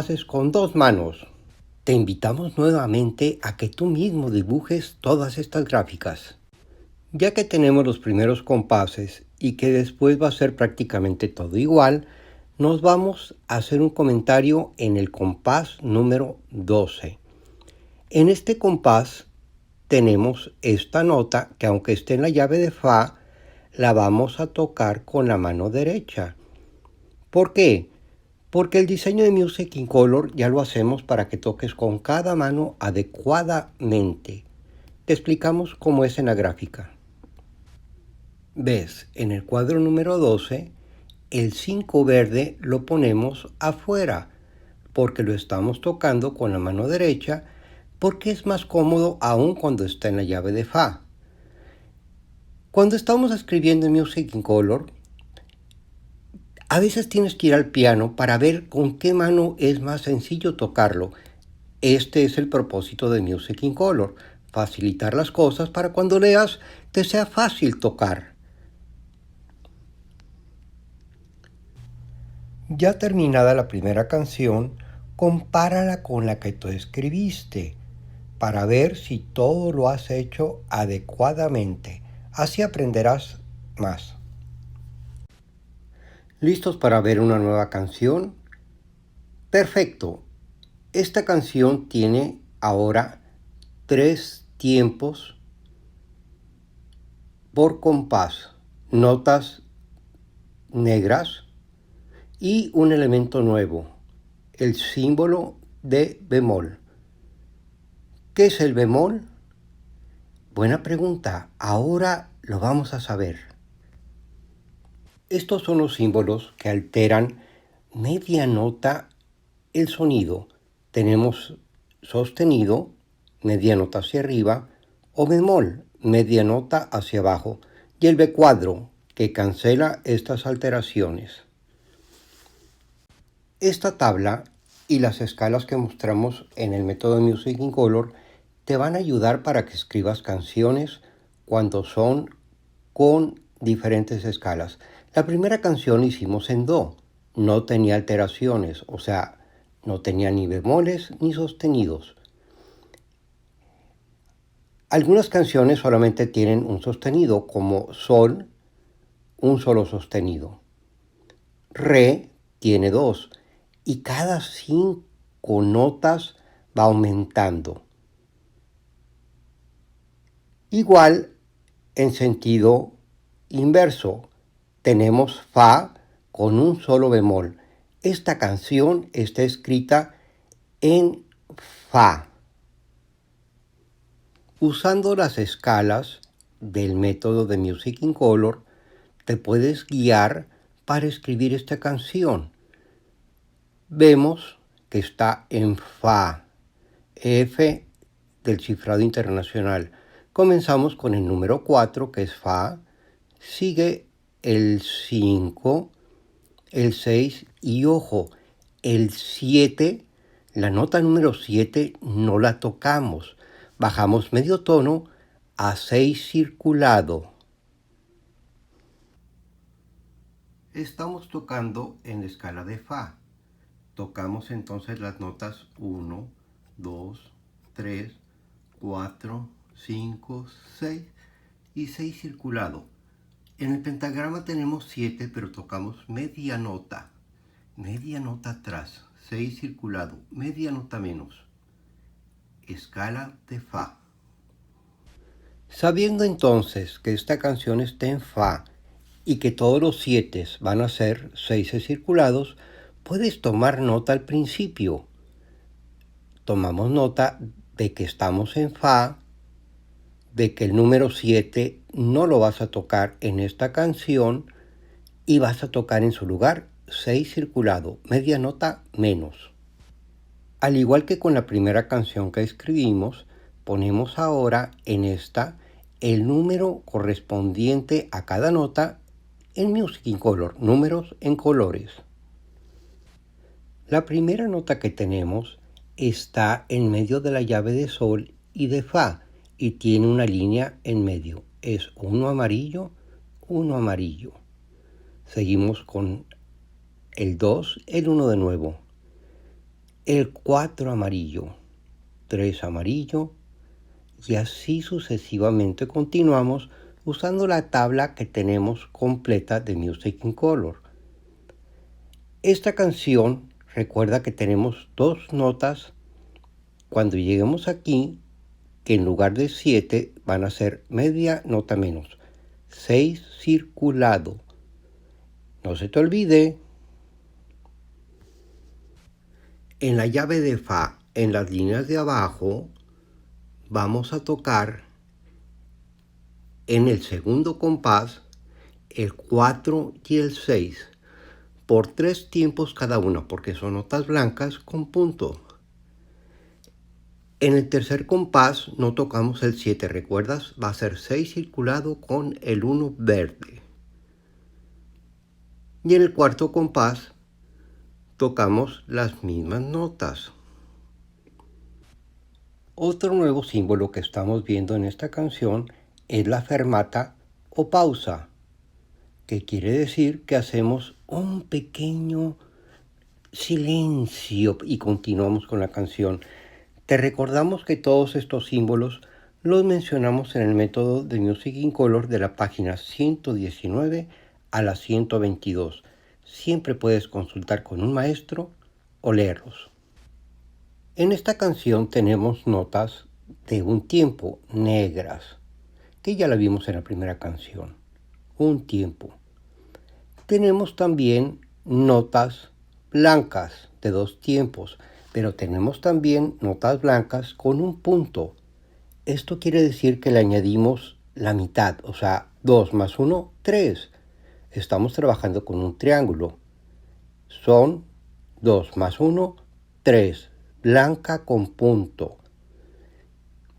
haces con dos manos. Te invitamos nuevamente a que tú mismo dibujes todas estas gráficas. Ya que tenemos los primeros compases y que después va a ser prácticamente todo igual, nos vamos a hacer un comentario en el compás número 12. En este compás tenemos esta nota que, aunque esté en la llave de Fa, la vamos a tocar con la mano derecha. ¿Por qué? Porque el diseño de Music in Color ya lo hacemos para que toques con cada mano adecuadamente. Te explicamos cómo es en la gráfica. Ves, en el cuadro número 12, el 5 verde lo ponemos afuera, porque lo estamos tocando con la mano derecha, porque es más cómodo aún cuando está en la llave de Fa. Cuando estamos escribiendo en Music in Color, a veces tienes que ir al piano para ver con qué mano es más sencillo tocarlo. Este es el propósito de Music in Color, facilitar las cosas para cuando leas te sea fácil tocar. Ya terminada la primera canción, compárala con la que tú escribiste para ver si todo lo has hecho adecuadamente. Así aprenderás más. ¿Listos para ver una nueva canción? Perfecto. Esta canción tiene ahora 3 tiempos por compás, notas negras y un elemento nuevo, el símbolo de bemol. ¿Qué es el bemol? Buena pregunta, ahora lo vamos a saber. Estos son los símbolos que alteran media nota el sonido. Tenemos sostenido, media nota hacia arriba, o bemol, media nota hacia abajo, y el B cuadro, que cancela estas alteraciones. Esta tabla y las escalas que mostramos en el método Music in Color te van a ayudar para que escribas canciones cuando son con diferentes escalas. La primera canción hicimos en Do, no tenía alteraciones, o sea, no tenía ni bemoles ni sostenidos. Algunas canciones solamente tienen un sostenido, como Sol, un solo sostenido. Re tiene 2 y cada 5 notas va aumentando. Igual en sentido inverso, tenemos Fa con un solo bemol. Esta canción está escrita en Fa. Usando las escalas del método de Music in Color, te puedes guiar para escribir esta canción. Vemos que está en Fa, F del cifrado internacional. Comenzamos con el número 4, que es Fa, sigue el 5, el 6 y ojo, el 7, la nota número 7 no la tocamos. Bajamos medio tono a 6 circulado. Estamos tocando en la escala de Fa. Tocamos entonces las notas 1, 2, 3, 4, 5, 6 y 6 circulado. En el pentagrama tenemos 7, pero tocamos media nota atrás, 6 circulado, media nota menos. Escala de Fa. Sabiendo entonces que esta canción está en Fa y que todos los 7 van a ser 6 circulados, puedes tomar nota al principio. Tomamos nota de que estamos en Fa, de que el número 7 no lo vas a tocar en esta canción y vas a tocar en su lugar 6 circulado, media nota menos. Al igual que con la primera canción que escribimos, ponemos ahora en esta el número correspondiente a cada nota en Music in Color, números en colores. La primera nota que tenemos está en medio de la llave de Sol y de Fa y tiene una línea en medio. Es uno amarillo, uno amarillo. Seguimos con el 2, el 1 de nuevo. el 4 amarillo, 3 amarillo, y así sucesivamente continuamos usando la tabla que tenemos completa de Music in Color. Esta canción recuerda que tenemos 2 notas. Cuando lleguemos aquí, que en lugar de 7 van a ser media nota menos, 6 circulado. No se te olvide. En la llave de Fa, en las líneas de abajo, vamos a tocar en el segundo compás el 4 y el 6 por 3 tiempos cada una, porque son notas blancas con punto. En el tercer compás no tocamos el 7, ¿recuerdas? Va a ser 6 circulado con el 1 verde. Y en el cuarto compás tocamos las mismas notas. Otro nuevo símbolo que estamos viendo en esta canción es la fermata o pausa, que quiere decir que hacemos un pequeño silencio y continuamos con la canción. Te recordamos que todos estos símbolos los mencionamos en el método de Music in Color de la página 119 a la 122. Siempre puedes consultar con un maestro o leerlos. En esta canción tenemos notas de un tiempo negras, que ya la vimos en la primera canción. Un tiempo. Tenemos también notas blancas de 2 tiempos, pero tenemos también notas blancas con un punto. Esto quiere decir que le añadimos la mitad, o sea, 2 más 1, 3. Estamos trabajando con un triángulo. Son 2 más 1, 3. Blanca con punto.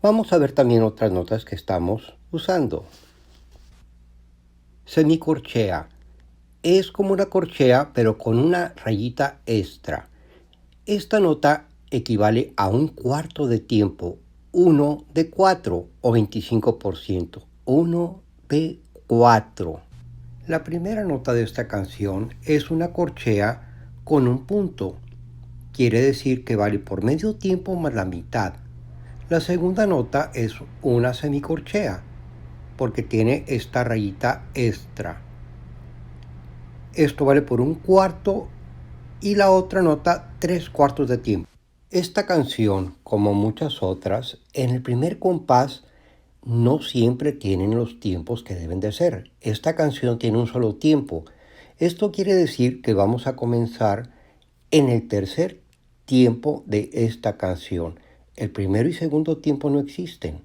Vamos a ver también otras notas que estamos usando. Semicorchea. Es como una corchea, pero con una rayita extra. Esta nota equivale a un cuarto de tiempo, 1 de 4 o 25%. 1 de 4. La primera nota de esta canción es una corchea con un punto. Quiere decir que vale por medio tiempo más la mitad. La segunda nota es una semicorchea, porque tiene esta rayita extra. Esto vale por un cuarto y la otra nota 3/4 de tiempo. Esta canción, como muchas otras, en el primer compás no siempre tienen los tiempos que deben de ser. Esta canción tiene un solo tiempo. Esto quiere decir que vamos a comenzar en el tercer tiempo de esta canción. El primero y segundo tiempo no existen.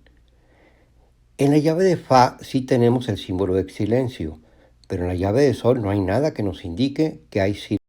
En la llave de Fa sí tenemos el símbolo de silencio, pero en la llave de Sol no hay nada que nos indique que hay silencio.